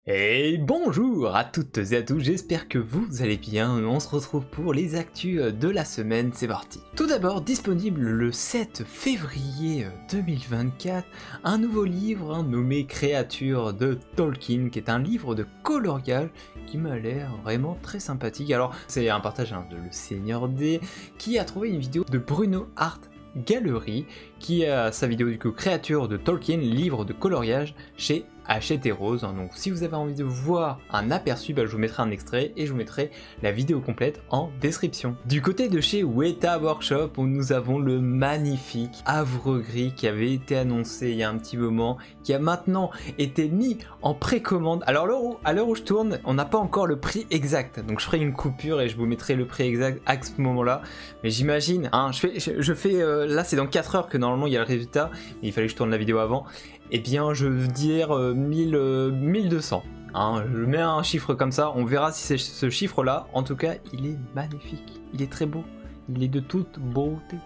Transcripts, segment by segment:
Et bonjour à toutes et à tous, j'espère que vous allez bien. On se retrouve pour les actus de la semaine, c'est parti. Tout d'abord, disponible le 7 février 2024, un nouveau livre nommé Créatures de Tolkien, qui est un livre de coloriage qui m'a l'air vraiment très sympathique. Alors, c'est un partage de Le Seigneur D, qui a trouvé une vidéo de Bruno Art Gallery, qui a sa vidéo du coup Créatures de Tolkien, livre de coloriage chez Hachette et Rose. Donc si vous avez envie de voir un aperçu, je vous mettrai un extrait et je vous mettrai la vidéo complète en description. Du côté de chez Weta Workshop, où nous avons le magnifique Havre Gris qui avait été annoncé il y a un petit moment, qui a maintenant été mis en précommande. Alors à l'heure où je tourne, on n'a pas encore le prix exact, donc je ferai une coupure et je vous mettrai le prix exact à ce moment-là. Mais j'imagine, je fais là c'est dans 4 heures que normalement il y a le résultat, mais il fallait que je tourne la vidéo avant. Eh bien, je veux dire 1200. Je mets un chiffre comme ça, on verra si c'est ce chiffre-là. En tout cas, il est magnifique, il est très beau, il est de toute beauté.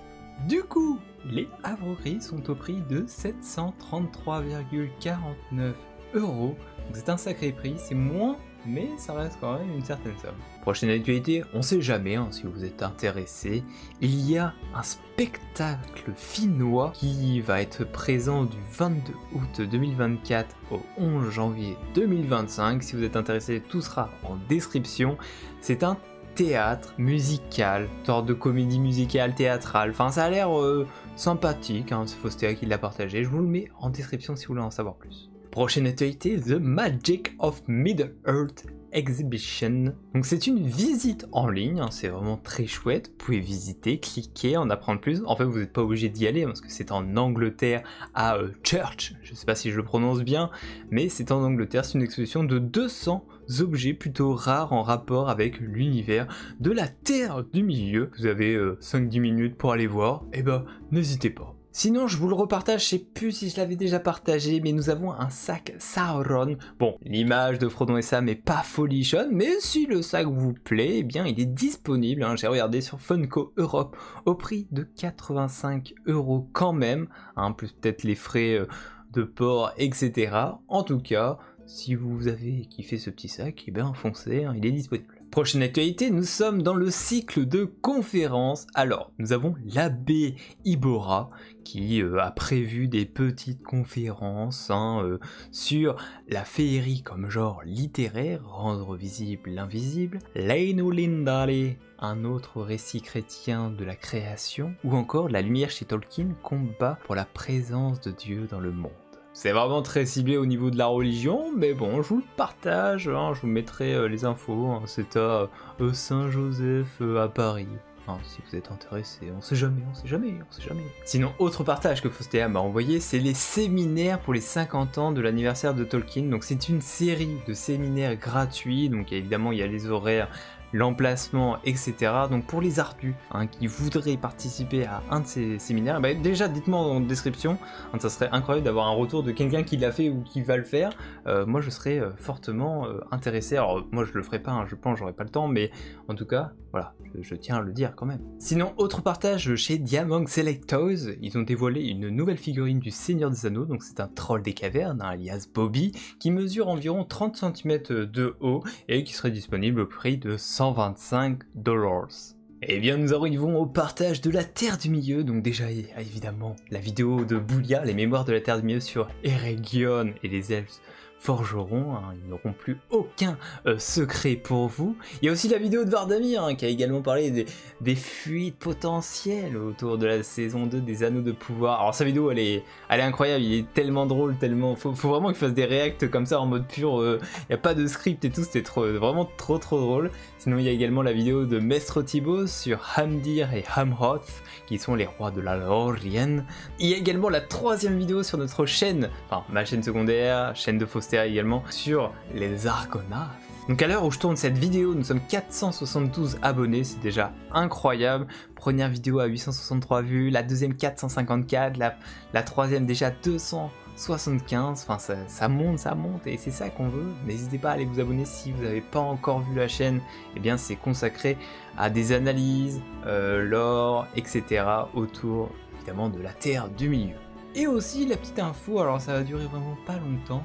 Du coup, les Havre Gris sont au prix de 733,49 €. Donc c'est un sacré prix, c'est moins, mais ça reste quand même une certaine somme. Prochaine actualité, on sait jamais si vous êtes intéressé, il y a un spectacle finnois qui va être présent du 22 août 2024 au 11 janvier 2025. Si vous êtes intéressé, tout sera en description. C'est un théâtre musical, sorte de comédie musicale théâtrale. Enfin, ça a l'air sympathique, c'est Faustéa qui l'a partagé. Je vous le mets en description si vous voulez en savoir plus. Prochaine actualité, The Magic of Middle-earth Exhibition. Donc c'est une visite en ligne, c'est vraiment très chouette. Vous pouvez visiter, cliquer, en apprendre plus. En fait, vous n'êtes pas obligé d'y aller parce que c'est en Angleterre à Church. Je ne sais pas si je le prononce bien, mais c'est en Angleterre. C'est une exposition de 200 objets plutôt rares en rapport avec l'univers de la Terre du Milieu. Vous avez 5-10 minutes pour aller voir, et n'hésitez pas. Sinon, je vous le repartage, je sais plus si je l'avais déjà partagé, mais nous avons un sac Sauron. Bon, l'image de Frodon et Sam est pas folichonne, mais si le sac vous plaît, eh bien il est disponible. J'ai regardé sur Funko Europe au prix de 85 € quand même, plus peut-être les frais de port, etc. En tout cas, si vous avez kiffé ce petit sac, foncez, il est disponible. Prochaine actualité, nous sommes dans le cycle de conférences. Alors, nous avons l'abbé Ibora qui a prévu des petites conférences sur la féerie comme genre littéraire, rendre visible l'invisible, Leino Lindale, un autre récit chrétien de la création, ou encore la lumière chez Tolkien, combat pour la présence de Dieu dans le monde. C'est vraiment très ciblé au niveau de la religion, mais bon, je vous le partage, je vous mettrai les infos, c'est à Saint-Joseph à Paris. Si vous êtes intéressé, on sait jamais. Sinon, autre partage que Faustéa m'a envoyé, c'est les séminaires pour les 50 ans de l'anniversaire de Tolkien. Donc c'est une série de séminaires gratuits, donc évidemment il y a les horaires, l'emplacement, etc. Donc pour les ardus qui voudraient participer à un de ces séminaires, déjà dites-moi en description, ça serait incroyable d'avoir un retour de quelqu'un qui l'a fait ou qui va le faire. Moi je serais fortement intéressé. Alors moi je le ferai pas, je pense j'aurai pas le temps, mais en tout cas voilà, je tiens à le dire quand même. Sinon, autre partage chez Diamond Select Toys, ils ont dévoilé une nouvelle figurine du Seigneur des Anneaux, donc c'est un troll des cavernes, alias Bobby, qui mesure environ 30 cm de haut et qui serait disponible au prix de 125 $. Eh bien nous arrivons au partage de la Terre du Milieu, donc déjà évidemment la vidéo de Boulia, les mémoires de la Terre du Milieu sur Eregion et les elfes forgerons, ils n'auront plus aucun secret pour vous. Il y a aussi la vidéo de Vardamir qui a également parlé des fuites potentielles autour de la saison 2 des Anneaux de Pouvoir. Alors sa vidéo elle est incroyable, il est tellement drôle, faut vraiment qu'il fasse des reacts comme ça en mode pur, il n'y a pas de script et tout, c'était vraiment trop drôle. Sinon il y a également la vidéo de Mestre Thibaut sur Hamdir et Hamroth, qui sont les rois de la Lorien. Il y a également la 3e vidéo sur notre chaîne, ma chaîne secondaire, chaîne de Faustéa également, sur les Argonauts. Donc à l'heure où je tourne cette vidéo, nous sommes 472 abonnés, c'est déjà incroyable. Première vidéo à 863 vues, la deuxième 454, la troisième déjà 275, ça monte et c'est ça qu'on veut. N'hésitez pas à aller vous abonner si vous n'avez pas encore vu la chaîne, c'est consacré à des analyses, lore, etc. autour évidemment de la Terre du Milieu. Et aussi la petite info, alors ça va durer vraiment pas longtemps,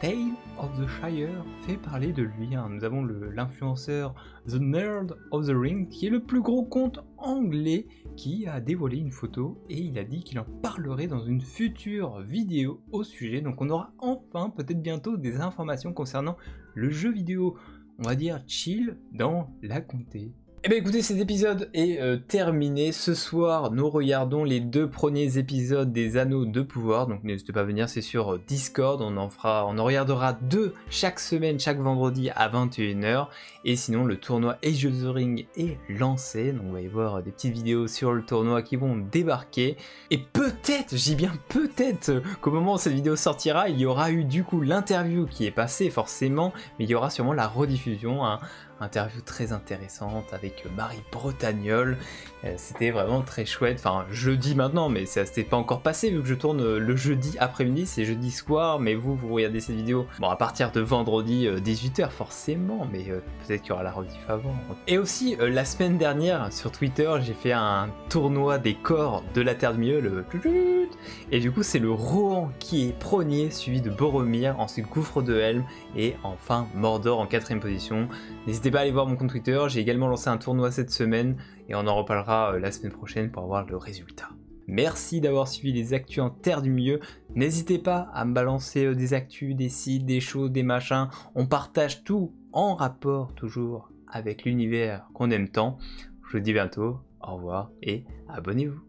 Tale of the Shire fait parler de lui. Hein. Nous avons l'influenceur The Nerd of the Ring, qui est le plus gros compte anglais, qui a dévoilé une photo et il a dit qu'il en parlerait dans une future vidéo au sujet. Donc on aura enfin peut-être bientôt des informations concernant le jeu vidéo, on va dire chill, dans la comté. Eh bien écoutez, cet épisode est terminé. Ce soir, nous regardons les 2 premiers épisodes des Anneaux de Pouvoir. Donc n'hésitez pas à venir, c'est sur Discord. On en regardera 2 chaque semaine, chaque vendredi à 21h. Et sinon, le tournoi Age of the Ring est lancé. Donc on va y voir des petites vidéos sur le tournoi qui vont débarquer. Et peut-être, j'y bien peut-être, qu'au moment où cette vidéo sortira, il y aura eu du coup l'interview qui est passée forcément. Mais il y aura sûrement la rediffusion, hein. Interview très intéressante avec Marie Bretagnol, c'était vraiment très chouette, enfin jeudi maintenant, mais ça s'était pas encore passé vu que je tourne le jeudi après-midi, c'est jeudi soir, mais vous regardez cette vidéo, bon à partir de vendredi 18h forcément, mais peut-être qu'il y aura la rediff avant. Et aussi la semaine dernière sur Twitter, j'ai fait un tournoi des corps de la Terre du Milieu, et du coup c'est le Rohan qui est premier, suivi de Boromir, ensuite Gouffre de Helm, et enfin Mordor en 4ème position. N'hésitez pas à aller voir mon compte Twitter, j'ai également lancé un tournoi cette semaine et on en reparlera la semaine prochaine pour avoir le résultat. Merci d'avoir suivi les actus en Terre du Milieu, n'hésitez pas à me balancer des actus, des sites, des choses, des machins, on partage tout en rapport toujours avec l'univers qu'on aime tant. Je vous dis bientôt, au revoir et abonnez-vous.